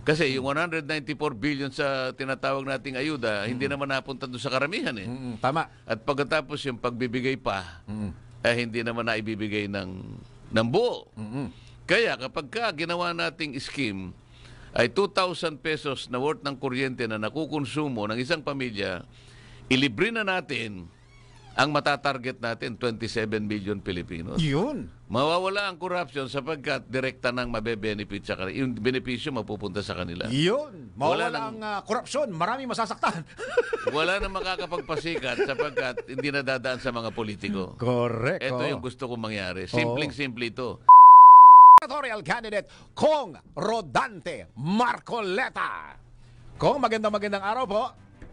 Kasi yung 194 billion sa tinatawag nating ayuda, hindi naman napunta doon sa karamihan eh. Tama. At pagkatapos yung pagbibigay pa, hindi naman naibibigay ng buo. Kaya kapag ginawa nating scheme, ay 2,000 pesos na worth ng kuryente na nakukonsumo ng isang pamilya, ilibre na natin ang matatarget natin, 27 million Pilipinos. Yun. Mawawala ang corruption sapagkat direkta nang mabe-benefit sa kanila. Yung benepisyo mapupunta sa kanila. Yun. Mawala ang korupsyon. Marami masasaktan. Wala nang makakapagpasikat sapagkat hindi nadadaan sa mga politiko. Correct. Ito yung gusto kong mangyari. Simpleng-simple ito. Senatorial candidate Kong Rodante Marcoleta. Kong, magandang araw po.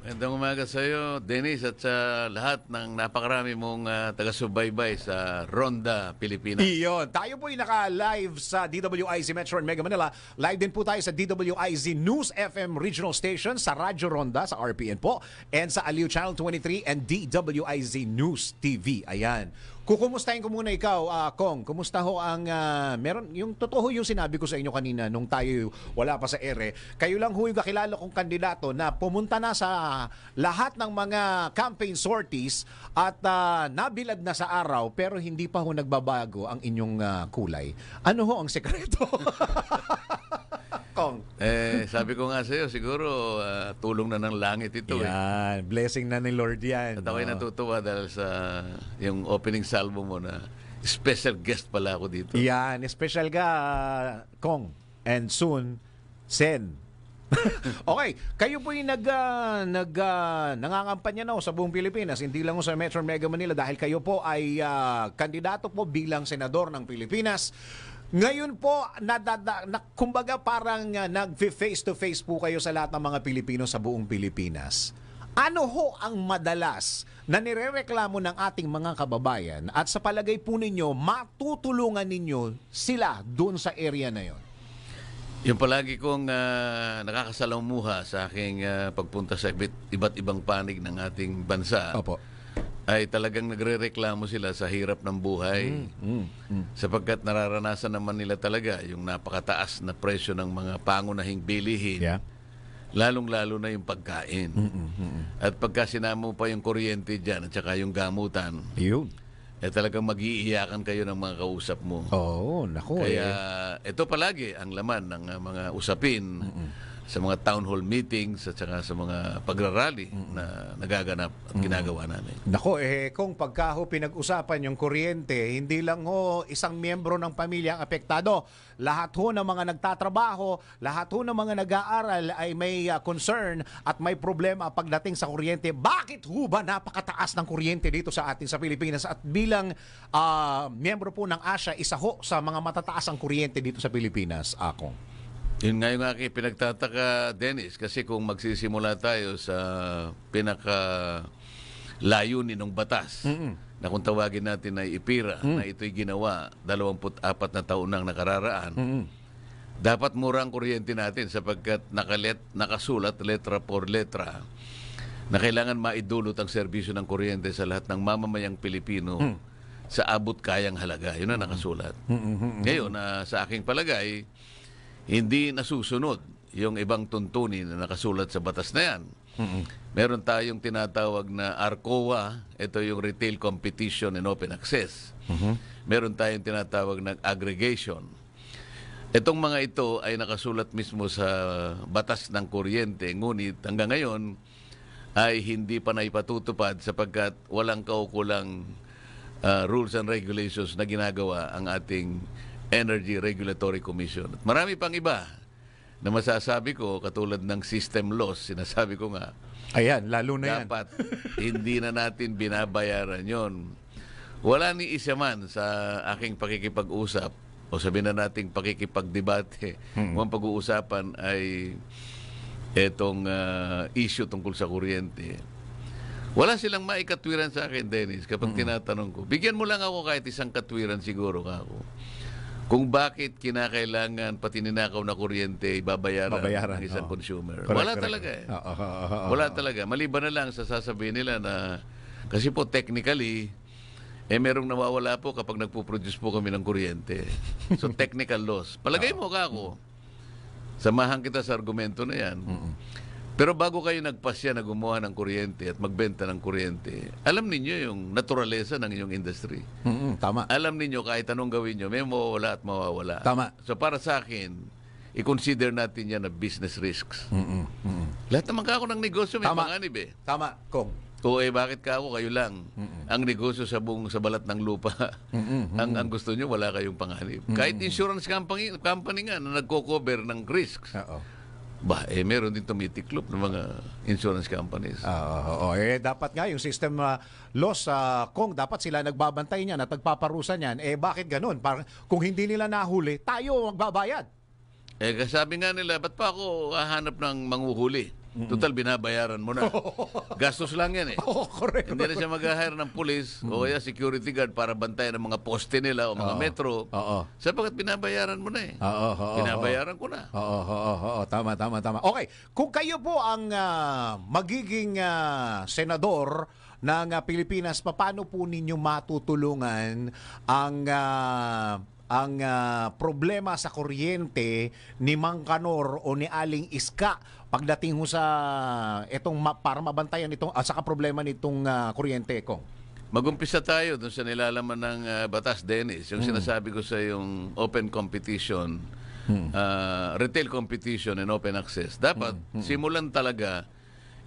Magandang umaga sa iyo, Dennis, at sa lahat ng napakarami mong taga-subaybay sa Ronda, Pilipinas. Iyon. Tayo po ay naka-live sa DWIZ Metro and Mega Manila. Live din po tayo sa DWIZ News FM Regional Station, sa Radyo Ronda, sa RPN po, and sa Aliw Channel 23 and DWIZ News TV. Ayan. Kukumustahin ko muna ikaw, Kong. Kumusta ho ang meron yung totoo yung sinabi ko sa inyo kanina nung tayo wala pa sa ere. Kayo lang ho yung kakilala kong kandidato na pumunta na sa lahat ng mga campaign sorties at nabilad na sa araw pero hindi pa ho nagbabago ang inyong kulay. Ano ho ang sekreto? Kong. Sabi ko nga sa iyo, siguro tulong na ng langit ito. Yan, blessing na ni Lord yan. At ako'y natutuwa dahil sa yung opening salvo mo na special guest pala ako dito. Yan, special ka, Kong. And soon, Sen. Okay, kayo po yung nangangampanya na sa buong Pilipinas, hindi lang sa Metro Mega Manila dahil kayo po ay kandidato po bilang senador ng Pilipinas. Ngayon po, kumbaga parang nag-face-to-face po kayo sa lahat ng mga Pilipino sa buong Pilipinas. Ano ho ang madalas na nirereklamo ng ating mga kababayan at sa palagay po ninyo, matutulungan ninyo sila doon sa area na yon? Yung palagi kong nakakasalamuha sa aking pagpunta sa iba't ibang panig ng ating bansa. Opo. Ay talagang nagrereklamo sila sa hirap ng buhay. Sapagkat nararanasan naman nila talaga yung napakataas na presyo ng mga pangunahing bilihin. Yeah. Lalong-lalo na yung pagkain. At pagka sinama mo pa yung kuryente dyan at saka yung gamutan, Yun. talagang mag-iiyakan kayo ng mga kausap mo. Oo, naku. Kaya ito palagi ang laman ng mga usapin sa mga town hall meetings at saka sa mga pagrarally na nagaganap at ginagawa namin. Nako, kung pagka ho pinag-usapan yung kuryente, hindi lang ho isang miyembro ng pamilya ang apektado. Lahat ho ng mga nagtatrabaho, lahat ho ng mga nag-aaral ay may concern at may problema pagdating sa kuryente. Bakit ho ba napakataas ng kuryente dito sa atin sa Pilipinas? At bilang miyembro po ng ASIA, isa ho sa mga matataas ang kuryente dito sa Pilipinas, Akong. Yun nga yung aking pinagtataka, Dennis, kasi kung magsisimula tayo sa pinaka-layunin ng batas na kung tawagin natin ay IPIRA, na ito'y ginawa 24 na taon nang nakararaan, dapat mura ang kuryente natin sapagkat nakasulat letra por letra na kailangan maidulot ang serbisyo ng kuryente sa lahat ng mamamayang Pilipino sa abot kayang halaga. Yun ang nakasulat. Ngayon, sa aking palagay, hindi nasusunod yung ibang tuntunin na nakasulat sa batas na yan. Meron tayong tinatawag na ARCOA, ito yung Retail Competition and Open Access. Meron tayong tinatawag na aggregation. Itong mga ito ay nakasulat mismo sa batas ng kuryente, ngunit hanggang ngayon ay hindi pa naipatutupad sapagkat walang kaukulang rules and regulations na ginagawa ang ating Energy Regulatory Commission. At marami pang iba na masasabi ko, katulad ng system loss, sinasabi ko nga, Ayan, lalo na yan. dapat hindi na natin binabayaran yon. Wala ni isa man sa aking pakikipag-usap o sabihin na nating pakikipagdebate kung ang pag-uusapan ay etong issue tungkol sa kuryente. Wala silang maikatwiran sa akin, Dennis, kapag tinatanong ko. Bigyan mo lang ako kahit isang katwiran siguro ako. Kung bakit kinakailangan pati ninakaw na kuryente babayaran ng isang consumer. Correct, Wala correct. talaga eh. Wala talaga. Maliban na lang sa sasabihin nila na kasi po technically merong nawawala po kapag nagpo-produce po kami ng kuryente. So technical loss. Palagay mo ka ako, Samahan kita sa argumento na yan. Pero bago kayo nagpasya na gumawa ng kuryente at magbenta ng kuryente, alam ninyo yung naturalesa ng inyong industry. Tama. Alam ninyo kahit anong gawin nyo, may mawawala at mawawala. Tama. So para sa akin, i-consider natin yan na business risks. Lahat naman ka ako ng negosyo, may Tama. panganib eh. Tama, Kong. O bakit ka ako, kayo lang. Ang negosyo sa buong sa balat ng lupa. ang gusto nyo, wala kayong panganib. Kahit insurance company nga na nagko-cover ng risks. Oo. Meron din tumitiklop ng mga insurance companies. Dapat nga yung system loss, kung dapat sila nagbabantay niyan at nagpaparusa niyan, bakit ganun? Kung hindi nila nahuli, tayo magbabayad. Sabi nga nila, ba't pa ako hahanap ng manghuhuli? Total, binabayaran mo na. Gastos lang yan eh. Correct. Hindi na siya mag-hire ng pulis o kaya security guard para bantayan ng mga poste nila o mga metro. Sapagat binabayaran mo na eh. Binabayaran ko na. Tama. Okay, kung kayo po ang magiging senador ng Pilipinas, paano po ninyo matutulungan ang problema sa kuryente ni Mang Kanor o ni Aling Iska pagdating ho sa para mabantayan itong saka problema nitong kuryente, Kong? Mag-umpisa tayo dun sa nilalaman ng batas, Dennis. Yung sinasabi ko sa yung open competition, retail competition and open access. Dapat simulan talaga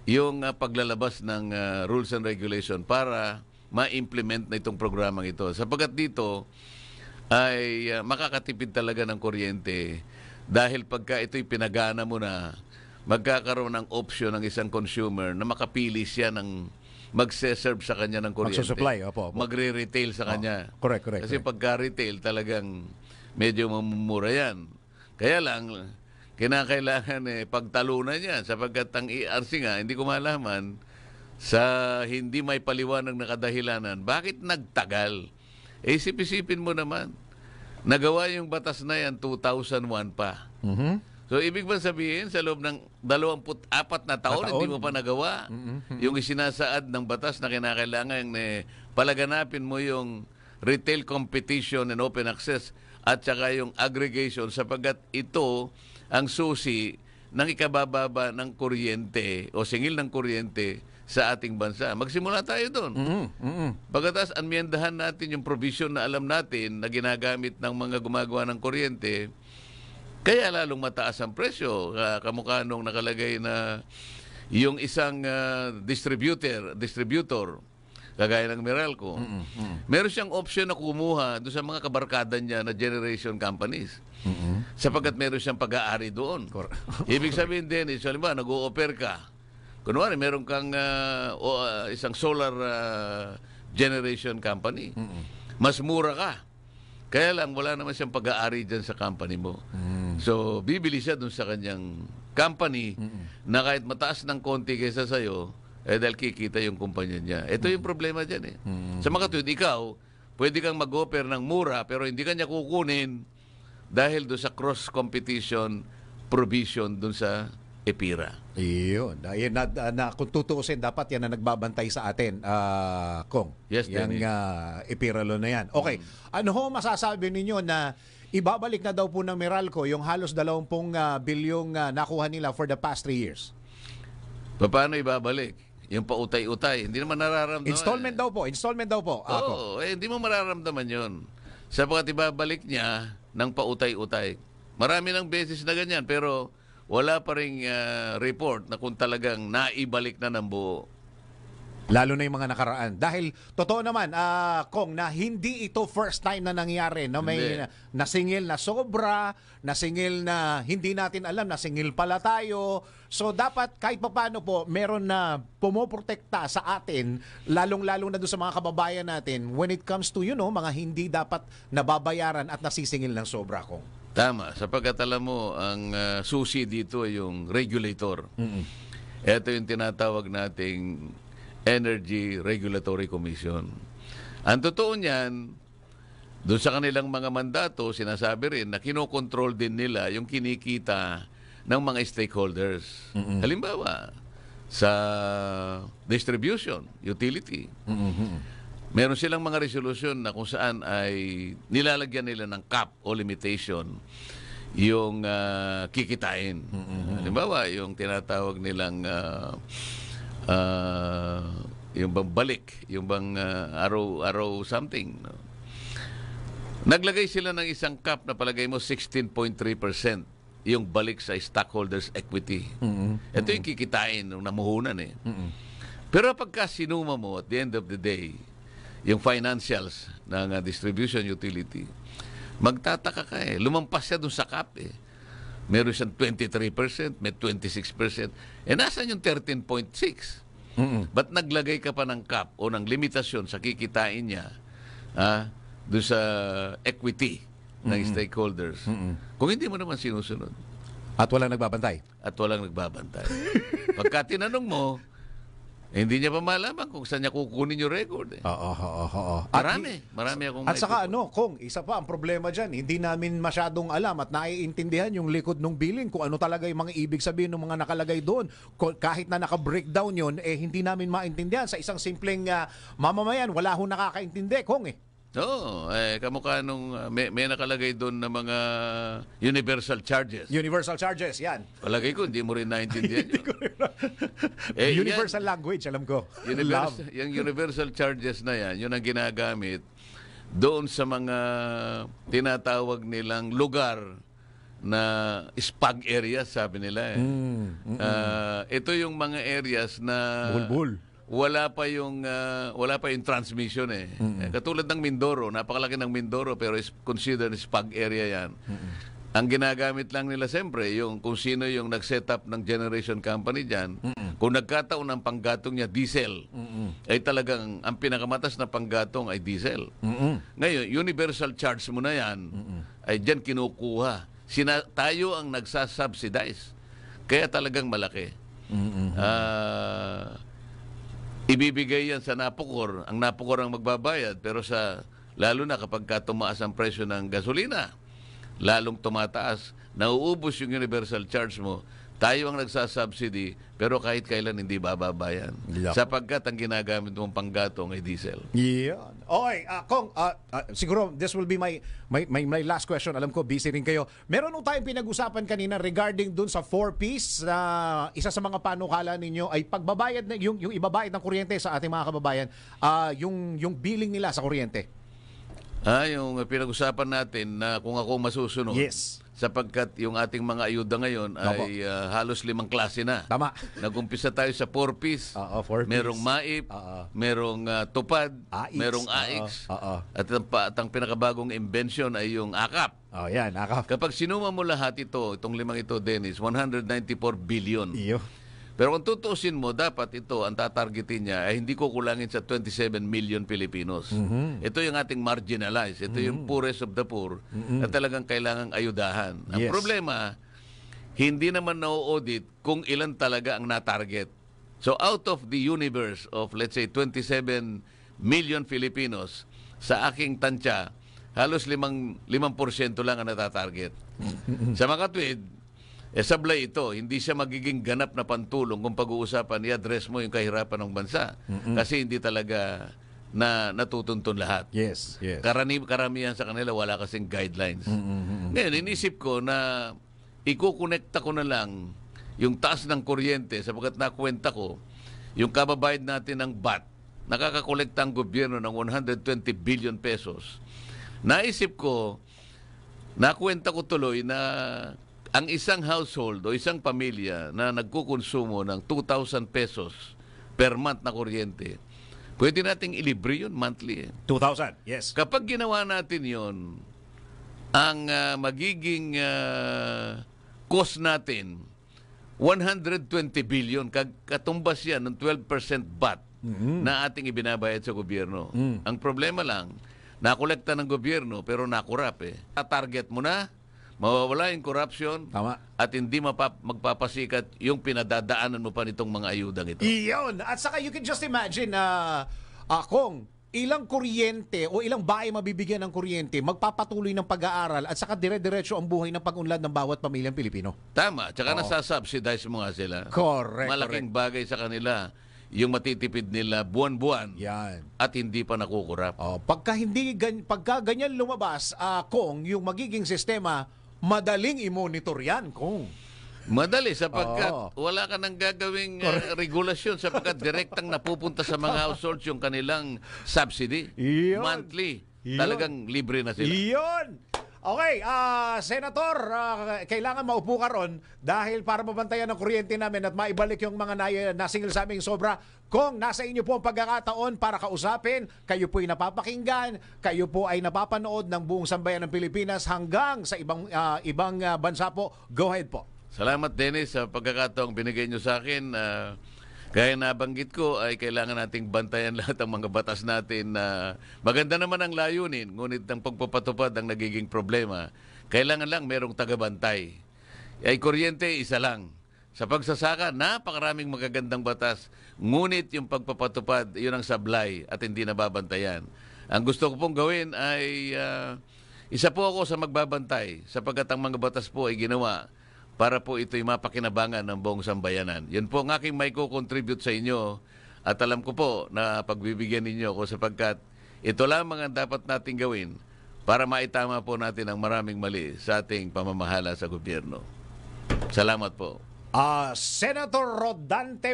yung paglalabas ng rules and regulation para ma-implement na itong programang ito. Sapagkat dito ay makakatipid talaga ng kuryente dahil pagka ito'y pinagana mo na, magkakaroon ng option ng isang consumer na makapili siya ng magse-serve sa kanya ng kuryente. Magsusupply, opo. Magre-retail sa kanya. Correct. Kasi pagka-retail talagang medyo mamumura yan. Kaya lang, kinakailangan pagtalunan yan sapagkat ang ERC nga, hindi ko malaman sa hindi may paliwanag na kadahilanan, bakit nagtagal? Isip-isipin mo naman, nagawa yung batas na yan 2001 pa. So, ibig ba sabihin, sa loob ng 24 na taon, hindi mo pa nagawa yung isinasaad ng batas na kinakailangan palaganapin mo yung retail competition and open access at saka yung aggregation sapagkat ito ang susi ng ikabababa ng kuryente o singil ng kuryente sa ating bansa. Magsimula tayo doon. Pagkatapos, anmiendahan natin yung provision na alam natin na ginagamit ng mga gumagawa ng kuryente, kaya lalong mataas ang presyo. Kamukha nung nakalagay na yung isang distributor, kagaya ng Meralco, meron siyang option na kumuha doon sa mga kabarkada niya na generation companies. Sapagkat meron siyang pag-aari doon. Ibig sabihin din, halimbawa, nag-o-offer ka. Kunwari, meron kang isang solar generation company. Mas mura ka. Kaya lang, wala naman siyang pag-aari dyan sa company mo. So, bibili siya dun sa kanyang company na kahit mataas ng konti kaysa sa'yo, dahil kikita yung kumpanya niya. Ito yung problema dyan eh. Sa mga tuwid, ikaw, pwede kang mag-offer ng mura pero hindi ka niya kukunin dahil doon sa cross-competition provision doon sa EPIRA. Iyon. Kung tutuusin, dapat yan na nagbabantay sa atin, Kong. Yes, yung Dennis. EPIRA law na yan. Okay. Ano ho masasabi ninyo na ibabalik na daw po ng Meralco yung halos 20 bilyong nakuha nila for the past 3 years? Paano ibabalik? Yung pautay-utay. Hindi naman nararamdaman. Installment daw po. Oo. Hindi mo mararamdaman yun. Sapagkat ibabalik niya ng pautay-utay. Marami ng beses na ganyan, pero wala pa ring report na kung talagang naibalik na ng buo. Lalo na yung mga nakaraan. Dahil, totoo naman, Kong, na hindi ito first time na nangyari na may nasingil na sobra, nasingil na hindi natin alam, nasingil pala tayo. So, dapat kahit paano po, meron na pumoprotekta sa atin, lalong-lalo na doon sa mga kababayan natin when it comes to, mga hindi dapat nababayaran at nasisingil ng sobra, Kong. Tama. Sapagkat alam mo, ang susi dito ay yung regulator. Ito yung tinatawag nating Energy Regulatory Commission. Ang totoo niyan, doon sa kanilang mga mandato, sinasabi rin na kinokontrol din nila yung kinikita ng mga stakeholders. Halimbawa, sa distribution, utility. Meron silang mga resolution na kung saan ay nilalagyan nila ng cap o limitation kikitain. Halimbawa, yung tinatawag nilang yung bang balik, yung bang araw something. No? Naglagay sila ng isang cap na palagay mo 16.3% yung balik sa stockholders' equity. Ito yung kikitain ng namuhunan eh. Pero pagka sinuma mo at the end of the day, yung financials ng distribution utility, magtataka ka eh. Lumampas siya dun sa cap eh. Meron siyang 23%, may 26%. Nasaan yung 13.6%? Ba't naglagay ka pa ng cap o ng limitasyon sa kikitain niya doon sa equity ng stakeholders? Kung hindi mo naman sinusunod. At walang nagbabantay. Pagka tinanong mo, hindi niya pa malaman kung saan niya kukunin yung record. Oo. Marami akong At saka Kung isa pa ang problema dyan, hindi namin masyadong alam at naiintindihan yung likod ng billing kung ano talaga yung mga ibig sabihin ng mga nakalagay doon. Kahit na naka-breakdown yun, hindi namin maintindihan. Sa isang simpleng mamamayan, wala hong nakakaintindi, Kong eh. Oo, kamukha nung may nakalagay doon na mga universal charges. Universal charges, yan. Palagay ko, hindi mo rin naintindihan yun. Universal language, alam ko. Yung universal charges na yan, yun ang ginagamit doon sa mga tinatawag nilang lugar na spag areas, sabi nila eh. Ito yung mga areas na Bulbul. wala pa yung transmission eh. Katulad ng Mindoro, napakalaki ng Mindoro pero is considered spag area yan. Ang ginagamit lang nila siyempre yung kung sino yung nag-set up ng generation company diyan. Kung nagkataon ang panggatong niya diesel, ay talagang ang pinakamatas na panggatong ay diesel. Ngayon, universal charge mo na yan, ay diyan kinukuha. Tayo ang nagsasubsidize. Kaya talagang malaki. Ibibigay yan sa Napocor. Ang Napocor ang magbabayad. Pero lalo na kapag tumaas ang presyo ng gasolina, lalong tumataas, nauubos yung universal charge mo, tayo ang nagsasubsidy, pero kahit kailan hindi bababayan. Sapagkat ang ginagamit mong panggatong ay diesel. Yeah. Okay, Kong, siguro this will be my last question. Alam ko, busy rin kayo. Meron nung tayong pinag-usapan kanina regarding dun sa 4Ps na isa sa mga panukala ninyo ay pagbabayad, yung ibabayad ng kuryente sa ating mga kababayan, yung billing nila sa kuryente. Yung pinag-usapan natin na kung ako masusunod. Yes. Sapagkat yung ating mga ayuda ngayon ay halos 5 klase na. Tama. Nag-umpisa tayo sa 4Ps. 4Ps. Merong MAIP, merong tupad, AIX. merong AIX. At ang pinakabagong invention ay yung AKAP. Yan, AKAP. Kapag sinuma mo lahat itong 5 ito, Dennis, 194 billion. Iyo. Pero kung tutuusin mo, dapat ito, ang tatargetin niya ay hindi kukulangin sa 27 million Filipinos. Ito yung ating marginalized. Ito yung poorest of the poor na talagang kailangang ayudahan. Ang problema, hindi naman na-audit kung ilan talaga ang natarget. So out of the universe of, let's say, 27 million Filipinos, sa aking tansya, halos 5% lang ang natatarget. Sa mga tweet, sablay ito, hindi siya magiging ganap na pantulong kung pag-uusapan, i-address mo yung kahirapan ng bansa. Kasi hindi talaga natutuntun lahat. Yes. Karamihan sa kanila wala kasing guidelines. Ngayon, inisip ko na ikukonekta ko na lang yung taas ng kuryente sapagkat nakwenta ko, yung kababayad natin ng VAT, nakakakolekta ang gobyerno ng 120 billion pesos. Naisip ko, nakwenta ko tuloy na ang isang household o isang pamilya na nagkukonsumo ng 2,000 pesos per month na kuryente, pwede nating ilibre yun monthly. 2,000, yes. Kapag ginawa natin yun, ang magiging cost natin, 120 billion, katumbas yan ng 12% VAT na ating ibinabayad sa gobyerno. Ang problema lang, nakolekta ng gobyerno pero nakurap eh. Target mo na, mawawala yung corruption. Tama. At hindi magpapasikat yung pinadadaanan mo pa nitong mga ayudang ito. Iyon. At saka you can just imagine na kung ilang kuryente o ilang bahay mabibigyan ng kuryente, magpapatuloy ng pag-aaral at saka dire-diretso ang buhay ng pag-unlad ng bawat pamilyang Pilipino. Tsaka nasasubsidize mo nga sila. Correct. Malaking bagay sa kanila yung matitipid nila buwan-buwan. Yan. At hindi pa nakukurap. Pagka ganyan lumabas, kung yung magiging sistema madaling i-monitor yan kung... Madali sapagkat Oo. wala ka nang gagawing regulasyon sapagkat direktang napupunta sa mga households yung kanilang subsidy. Iyon. Monthly. Iyon. Talagang libre na sila. Iyon! Okay, Senator, kailangan maupo ka ron dahil para mabantayan ang kuryente namin at maibalik yung mga nasingil sa aming sobra. Kung nasa inyo po ang pagkakataon para kausapin, kayo po ay napapakinggan, kayo po ay napapanood ng buong sambayan ng Pilipinas hanggang sa ibang bansa po, go ahead po. Salamat, Dennis, sa pagkakataong binigay nyo sa akin. Gaya nabanggit ko, ay kailangan nating bantayan lahat ang mga batas natin. Maganda naman ang layunin, ngunit ang pagpapatupad ang nagiging problema. Kailangan lang merong tagabantay. Ay kuryente, isa lang. Sa pagsasaka, napakaraming magagandang batas. Ngunit yung pagpapatupad, yun ang sablay at hindi nababantayan. Ang gusto ko pong gawin ay isa po ako sa magbabantay sapagkat ang mga batas po ay ginawa para po ito'y mapakinabangan ng buong sambayanan. Yun po ang aking may contribute sa inyo at alam ko po na pagbibigyan ninyo ako sapagkat ito lamang ang dapat nating gawin para maitama po natin ang maraming mali sa ating pamamahala sa gobyerno. Salamat po. Senator Rodante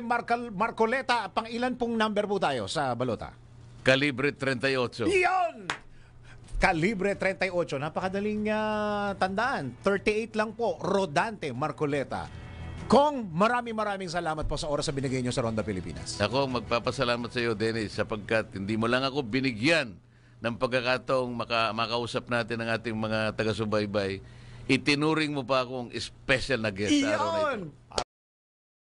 Marcoleta, pang ilan pong number po tayo sa balota? Kalibre 38. Iyon! Kalibre 38. Napakadaling tandaan. 38 lang po. Rodante Marcoleta. Kong, maraming salamat po sa oras na binigay nyo sa Ronda Pilipinas. Ako, magpapasalamat sa iyo, Dennis, sapagkat hindi mo lang ako binigyan ng pagkakataong makausap natin ang ating mga taga-subaybay. Itinuring mo pa akong special na guest sa araw na ito. Iyon!